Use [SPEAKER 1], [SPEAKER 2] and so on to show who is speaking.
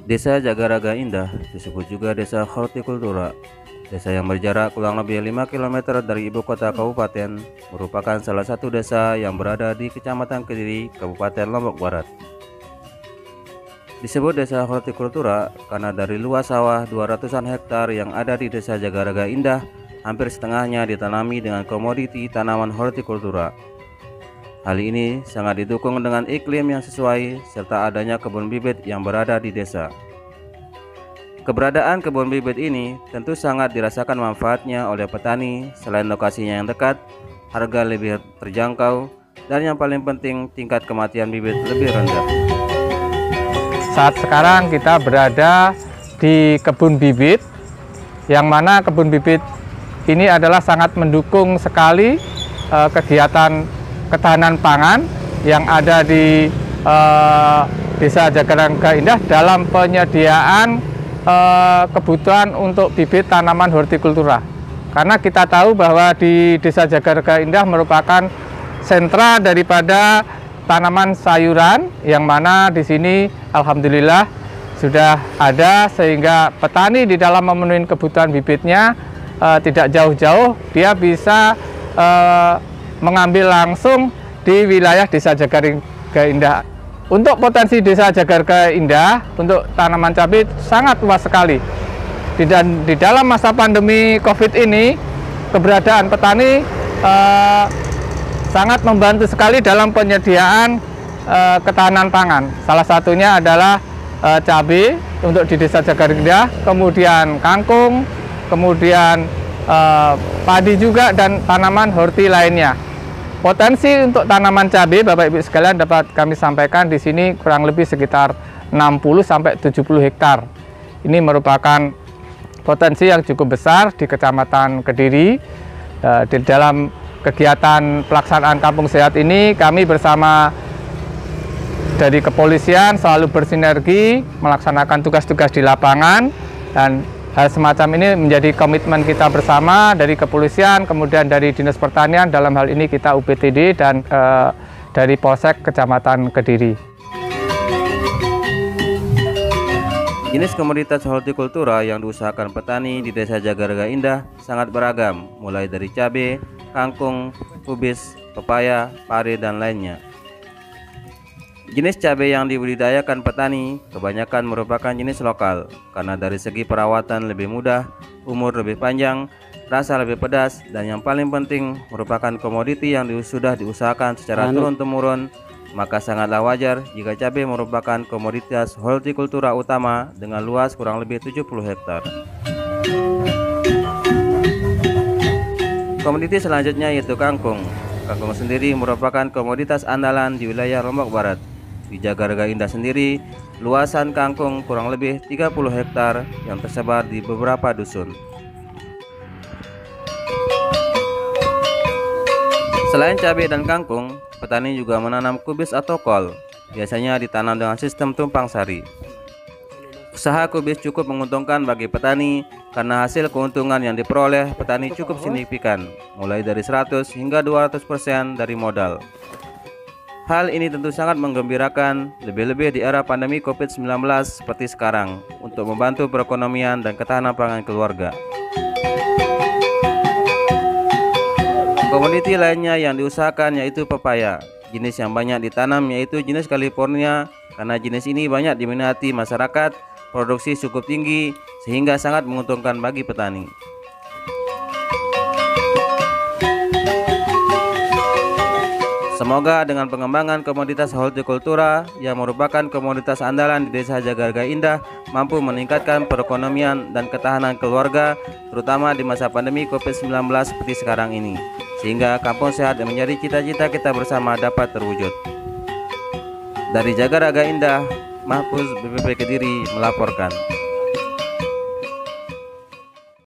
[SPEAKER 1] Desa Jagaraga Indah disebut juga Desa Hortikultura. Desa yang berjarak kurang lebih 5 km dari ibu kota kabupaten, merupakan salah satu desa yang berada di Kecamatan Kediri, Kabupaten Lombok Barat. Disebut Desa Hortikultura karena dari luas sawah 200-an hektar yang ada di Desa Jagaraga Indah, hampir setengahnya ditanami dengan komoditi tanaman hortikultura. Hal ini sangat didukung dengan iklim yang sesuai serta adanya kebun bibit yang berada di desa. Keberadaan kebun bibit ini tentu sangat dirasakan manfaatnya oleh petani. Selain lokasinya yang dekat, harga lebih terjangkau, dan yang paling penting tingkat kematian bibit lebih rendah.
[SPEAKER 2] Saat sekarang kita berada di kebun bibit, yang mana kebun bibit ini adalah sangat mendukung sekali kegiatan ketahanan pangan yang ada di Desa Jagaraga Indah dalam penyediaan kebutuhan untuk bibit tanaman hortikultura. Karena kita tahu bahwa di Desa Jagaraga Indah merupakan sentra daripada tanaman sayuran, yang mana di sini alhamdulillah sudah ada, sehingga petani di dalam memenuhi kebutuhan bibitnya tidak jauh-jauh, dia bisa mengambil langsung di wilayah Desa Jagaraga Indah. Untuk potensi Desa Jagaraga Indah untuk tanaman cabai sangat luas sekali. Di dalam masa pandemi COVID ini, keberadaan petani sangat membantu sekali dalam penyediaan ketahanan pangan. Salah satunya adalah cabai untuk di Desa Jagaraga Indah, kemudian kangkung, kemudian padi juga, dan tanaman horti lainnya. Potensi untuk tanaman cabai, Bapak Ibu sekalian, dapat kami sampaikan di sini kurang lebih sekitar 60-70 hektar. Ini merupakan potensi yang cukup besar di Kecamatan Kediri. Di dalam kegiatan pelaksanaan Kampung Sehat ini, kami bersama dari kepolisian selalu bersinergi melaksanakan tugas-tugas di lapangan, dan hal semacam ini menjadi komitmen kita bersama dari kepolisian, kemudian dari Dinas Pertanian, dalam hal ini kita UPTD, dan dari Polsek Kecamatan Kediri.
[SPEAKER 1] Jenis komoditas hortikultura yang diusahakan petani di Desa Jagaraga Indah sangat beragam, mulai dari cabai, kangkung, kubis, pepaya, pare, dan lainnya. Jenis cabai yang dibudidayakan petani kebanyakan merupakan jenis lokal, karena dari segi perawatan lebih mudah, umur lebih panjang, rasa lebih pedas, dan yang paling penting merupakan komoditi yang sudah diusahakan secara turun-temurun. Maka sangatlah wajar jika cabai merupakan komoditas hortikultura utama dengan luas kurang lebih 70 hektar. Komoditi selanjutnya yaitu kangkung. Kangkung sendiri merupakan komoditas andalan di wilayah Lombok Barat. Di Jagaraga Indah sendiri, luasan kangkung kurang lebih 30 hektar yang tersebar di beberapa dusun. Selain cabai dan kangkung, petani juga menanam kubis atau kol. Biasanya ditanam dengan sistem tumpang sari. Usaha kubis cukup menguntungkan bagi petani karena hasil keuntungan yang diperoleh petani cukup signifikan, mulai dari 100 hingga 200% dari modal. Hal ini tentu sangat menggembirakan, lebih-lebih di era pandemi COVID-19 seperti sekarang, untuk membantu perekonomian dan ketahanan pangan keluarga. Komoditi lainnya yang diusahakan yaitu pepaya. Jenis yang banyak ditanam yaitu jenis California, karena jenis ini banyak diminati masyarakat, produksi cukup tinggi, sehingga sangat menguntungkan bagi petani. Semoga dengan pengembangan komoditas hortikultura yang merupakan komoditas andalan di Desa Jagaraga Indah mampu meningkatkan perekonomian dan ketahanan keluarga, terutama di masa pandemi COVID-19 seperti sekarang ini, sehingga Kampung Sehat yang menjadi cita-cita kita bersama dapat terwujud. Dari Jagaraga Indah, Mahfuz BPP Kediri melaporkan.